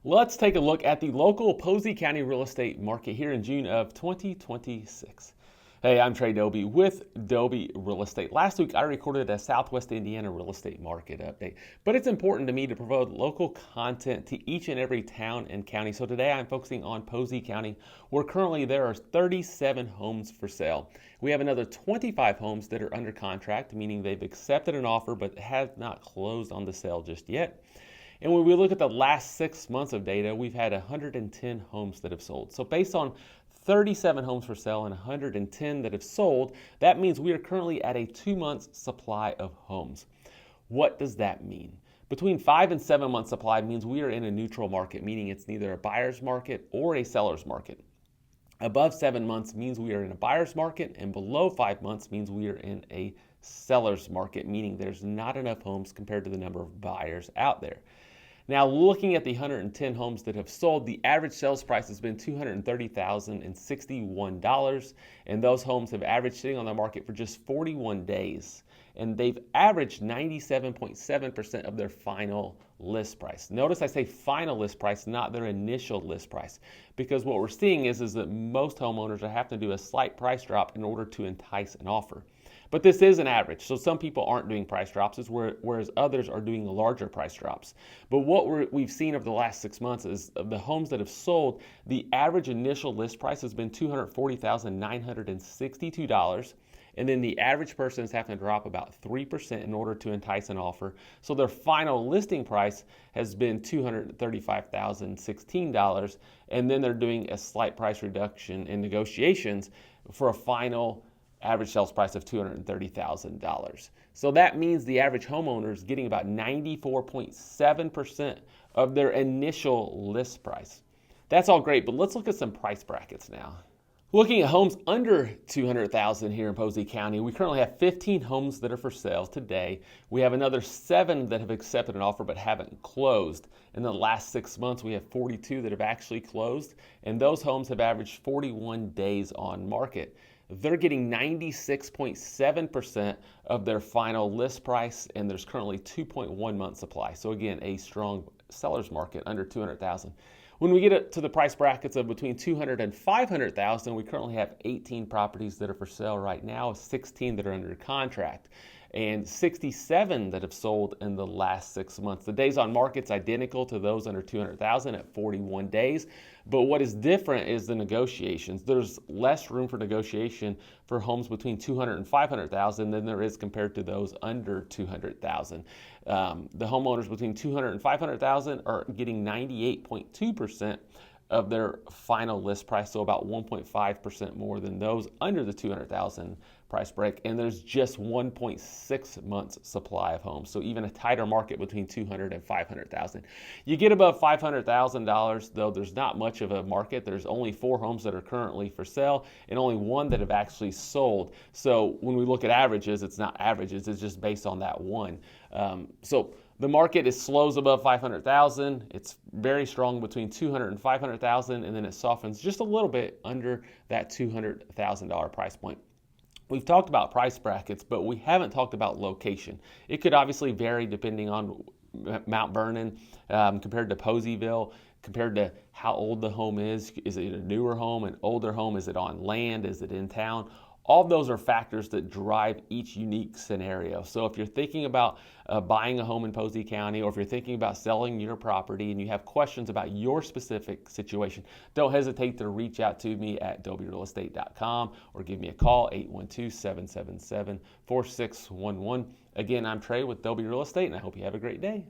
Let's take a look at the local Posey County real estate market here in June of 2026. Hey, I'm Trae Dauby with Dauby Real Estate. Last week I recorded a Southwest Indiana real estate market update, but it's important to me to provide local content to each and every town and county. So today I'm focusing on Posey County, where currently there are 37 homes for sale. We have another 25 homes that are under contract, meaning they've accepted an offer but have not closed on the sale just yet. And when we look at the last 6 months of data, we've had 110 homes that have sold. So based on 37 homes for sale and 110 that have sold, that means we are currently at a 2 month supply of homes. What does that mean? Between 5 and 7 month supply means we are in a neutral market, meaning it's neither a buyer's market or a seller's market. Above 7 months means we are in a buyer's market, and below 5 months means we are in a seller's market, meaning there's not enough homes compared to the number of buyers out there. Now, looking at the 110 homes that have sold, the average sales price has been $230,061, and those homes have averaged sitting on the market for just 41 days, and they've averaged 97.7% of their final list price. Notice I say final list price, not their initial list price, because what we're seeing is that most homeowners are having to do a slight price drop in order to entice an offer. But this is an average, so some people aren't doing price drops, whereas others are doing larger price drops. But what we've seen over the last 6 months is of the homes that have sold, the average initial list price has been $240,962, and then the average person is having to drop about 3% in order to entice an offer. So their final listing price has been $235,016, and then they're doing a slight price reduction in negotiations for a final average sales price of $230,000. So that means the average homeowner is getting about 94.7% of their initial list price. That's all great, but let's look at some price brackets now. Looking at homes under $200,000 here in Posey County, we currently have 15 homes that are for sale today. We have another 7 that have accepted an offer but haven't closed. In the last 6 months, we have 42 that have actually closed, and those homes have averaged 41 days on market. They're getting 96.7% of their final list price, and there's currently 2.1 month supply. So again, a strong seller's market under 200,000. When we get it to the price brackets of between 200 and 500,000, we currently have 18 properties that are for sale right now, 16 that are under contract, and 67 that have sold in the last 6 months. The days on market's identical to those under 200,000 at 41 days, but what is different is the negotiations. There's less room for negotiation for homes between 200 and 500,000 than there is compared to those under 200,000. The homeowners between 200 and 500,000 are getting 98.2% of their final list price, so about 1.5% more than those under the 200,000 price break, and there's just 1.6 months supply of homes, so even a tighter market between 200 and 500,000. You get above $500,000 though, there's not much of a market. There's only 4 homes that are currently for sale and only 1 that have actually sold. So when we look at averages, it's not averages, it's just based on that one. So the market slows above 500,000. It's very strong between 200 and 500,000, and then it softens just a little bit under that $200,000 price point. We've talked about price brackets, but we haven't talked about location. It could obviously vary depending on Mount Vernon compared to Poseyville, compared to how old the home is. Is it a newer home, an older home? Is it on land? Is it in town? All of those are factors that drive each unique scenario. So if you're thinking about buying a home in Posey County, or if you're thinking about selling your property and you have questions about your specific situation, don't hesitate to reach out to me at daubyrealestate.com or give me a call, 812-777-4611. Again, I'm Trae with Dauby Real Estate, and I hope you have a great day.